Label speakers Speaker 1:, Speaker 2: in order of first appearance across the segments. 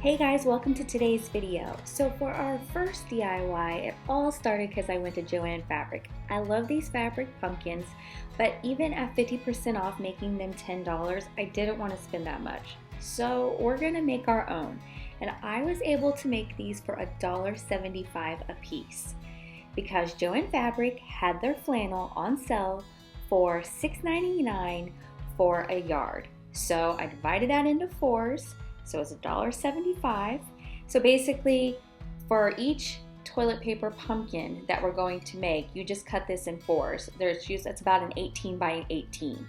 Speaker 1: Hey guys, welcome to today's video. So for our first DIY, it all started because I went to Joann Fabric. I love these fabric pumpkins, but even at 50% off making them $10, I didn't want to spend that much. So we're gonna make our own. And I was able to make these for $1.75 a piece because Joann Fabric had their flannel on sale for $6.99 for a yard. So I divided that into fours. So it's $1.75. So basically, for each toilet paper pumpkin that we're going to make, you just cut this in fours. It's about an 18 by 18.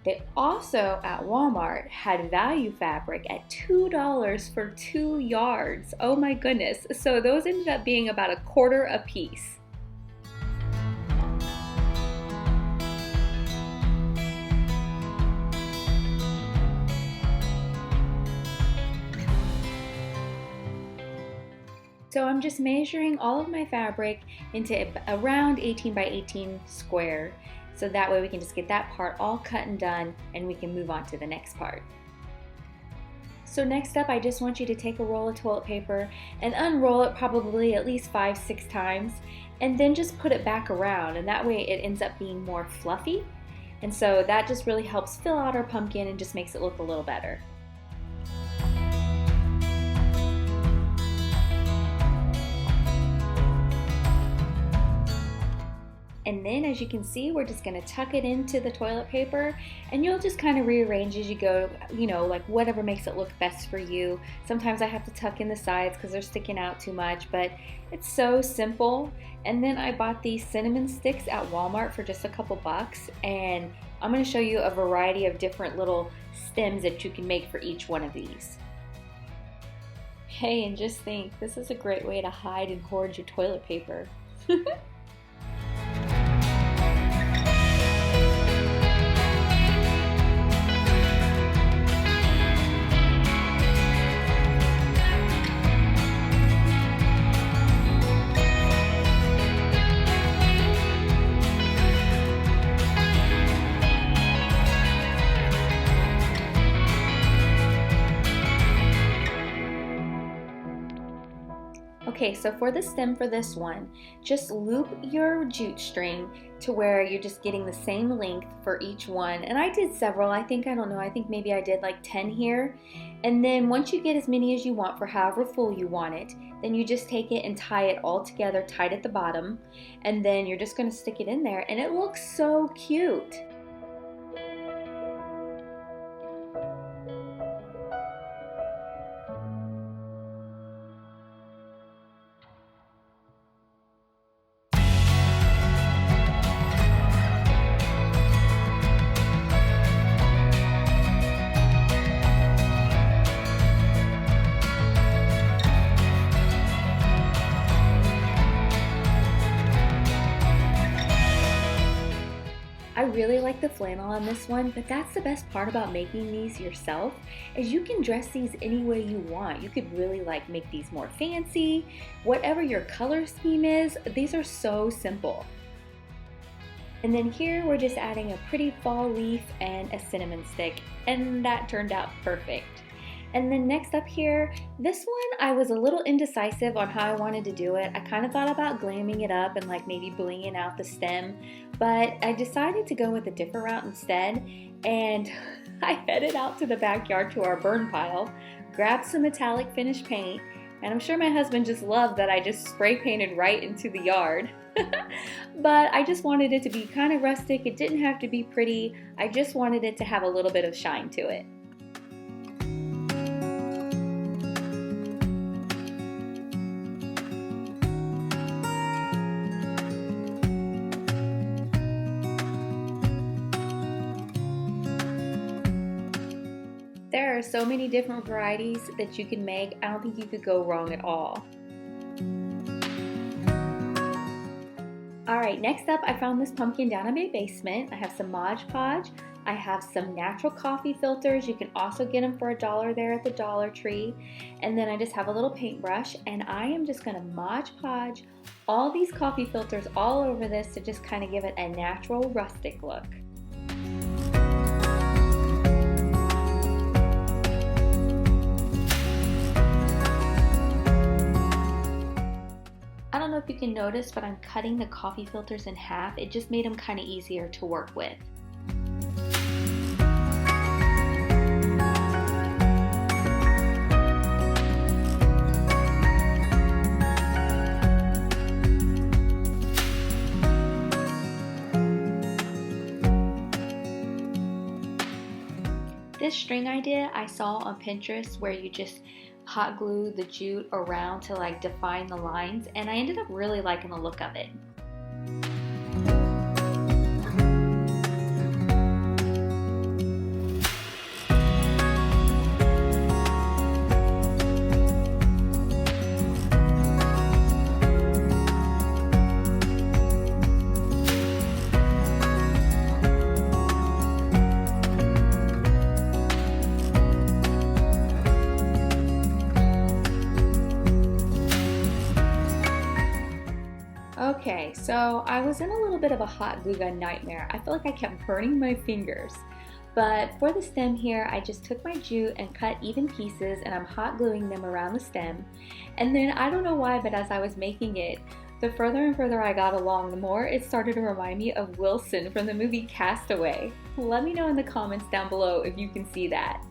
Speaker 1: They also at Walmart had value fabric at $2 for 2 yards. Oh my goodness. So those ended up being about a quarter a piece. So I'm just measuring all of my fabric into around 18 by 18 square, so that way we can just get that part all cut and done and we can move on to the next part. So next up, I just want you to take a roll of toilet paper and unroll it probably at least 5-6 times, and then just put it back around, and that way it ends up being more fluffy. And so that just really helps fill out our pumpkin and just makes it look a little better. And then as you can see, we're just gonna tuck it into the toilet paper, and you'll just kind of rearrange as you go, like whatever makes it look best for you. Sometimes I have to tuck in the sides because they're sticking out too much, but it's so simple. And then I bought these cinnamon sticks at Walmart for just a couple bucks, and I'm gonna show you a variety of different little stems that you can make for each one of these. Hey, and just think, this is a great way to hide and hoard your toilet paper. Okay, so for the stem for this one, just loop your jute string to where you're just getting the same length for each one. And I did several, I think maybe I did like 10 here. And then once you get as many as you want for however full you want it, then you just take it and tie it all together tight at the bottom. And then you're just gonna stick it in there, and it looks so cute. I really like the flannel on this one, but that's the best part about making these yourself, is you can dress these any way you want. You could really make these more fancy, whatever your color scheme is. These are so simple. And then here we're just adding a pretty fall leaf and a cinnamon stick, and that turned out perfect. And then next up here, this one I was a little indecisive on how I wanted to do it. I kind of thought about glamming it up and maybe blinging out the stem, but I decided to go with a different route instead. And I headed out to the backyard to our burn pile, grabbed some metallic finish paint, and I'm sure my husband just loved that I just spray painted right into the yard. But I just wanted it to be kind of rustic. It didn't have to be pretty. I just wanted it to have a little bit of shine to it. There are so many different varieties that you can make. I don't think you could go wrong at all. Alright, next up I found this pumpkin down in my basement. I have some Mod Podge. I have some natural coffee filters. You can also get them for $1 there at the Dollar Tree. And then I just have a little paintbrush, and I am just going to Mod Podge all these coffee filters all over this to just kind of give it a natural rustic look. can notice, but I'm cutting the coffee filters in half. It just made them kind of easier to work with. This string idea I saw on Pinterest where you just hot glue the jute around to like define the lines, and I ended up really liking the look of it. Okay, so I was in a little bit of a hot glue gun nightmare. I feel like I kept burning my fingers. But for the stem here, I just took my jute and cut even pieces, and I'm hot gluing them around the stem. And then I don't know why, but as I was making it, the further and further I got along, the more it started to remind me of Wilson from the movie Castaway. Let me know in the comments down below if you can see that.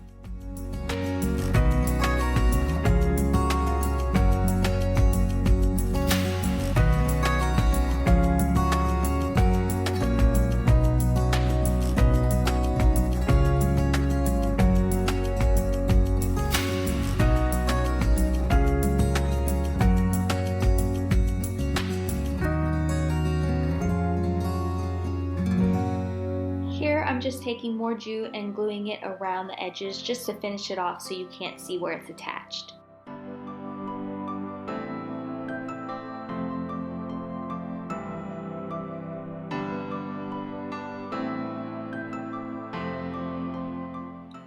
Speaker 1: I'm just taking more jute and gluing it around the edges just to finish it off so you can't see where it's attached.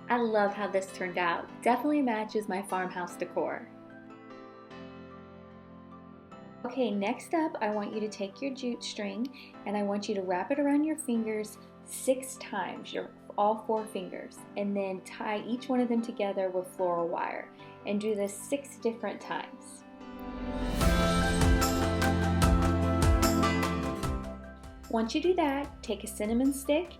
Speaker 1: I love how this turned out. Definitely matches my farmhouse decor. Okay, next up, I want you to take your jute string and I want you to wrap it around your fingers 6 times, all 4 fingers, and then tie each one of them together with floral wire, and do this 6 different times. Once you do that, take a cinnamon stick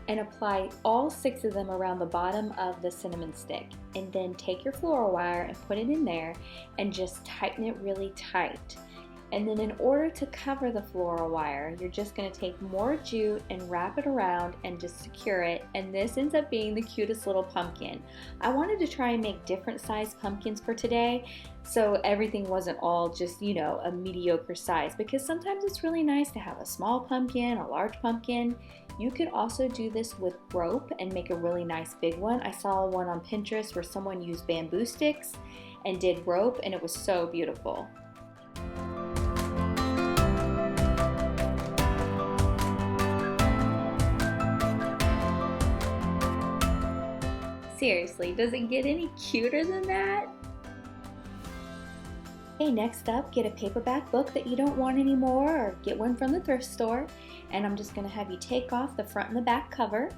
Speaker 1: and apply all 6 of them around the bottom of the cinnamon stick, and then take your floral wire and put it in there and just tighten it really tight. And then in order to cover the floral wire, you're just going to take more jute and wrap it around and just secure it. And this ends up being the cutest little pumpkin. I wanted to try and make different sized pumpkins for today, so everything wasn't all just, you know, a mediocre size, because sometimes it's really nice to have a small pumpkin, a large pumpkin. You could also do this with rope and make a really nice big one. I saw one on Pinterest where someone used bamboo sticks and did rope, and it was so beautiful. Seriously, does it get any cuter than that? Okay, next up, get a paperback book that you don't want anymore, or get one from the thrift store. And I'm just going to have you take off the front and the back cover.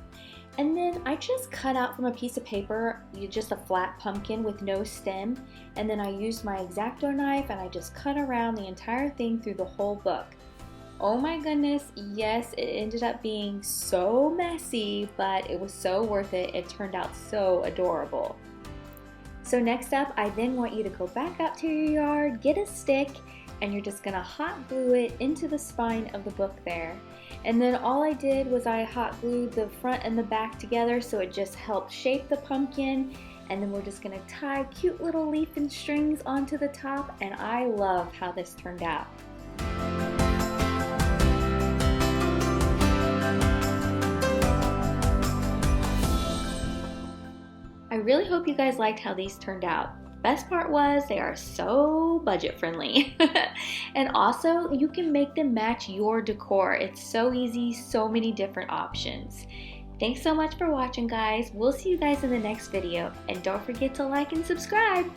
Speaker 1: And then I just cut out from a piece of paper just a flat pumpkin with no stem. And then I used my X-Acto knife and I just cut around the entire thing through the whole book. Oh my goodness, yes, it ended up being so messy, but it was so worth it. It turned out so adorable. So next up, I then want you to go back out to your yard, get a stick, and you're just gonna hot glue it into the spine of the book there. And then all I did was I hot glued the front and the back together so it just helped shape the pumpkin. And then we're just gonna tie cute little leaf and strings onto the top, and I love how this turned out. I really hope you guys liked how these turned out. Best part was they are so budget friendly. And also you can make them match your decor. It's so easy, so many different options. Thanks so much for watching, guys. We'll see you guys in the next video, and don't forget to like and subscribe.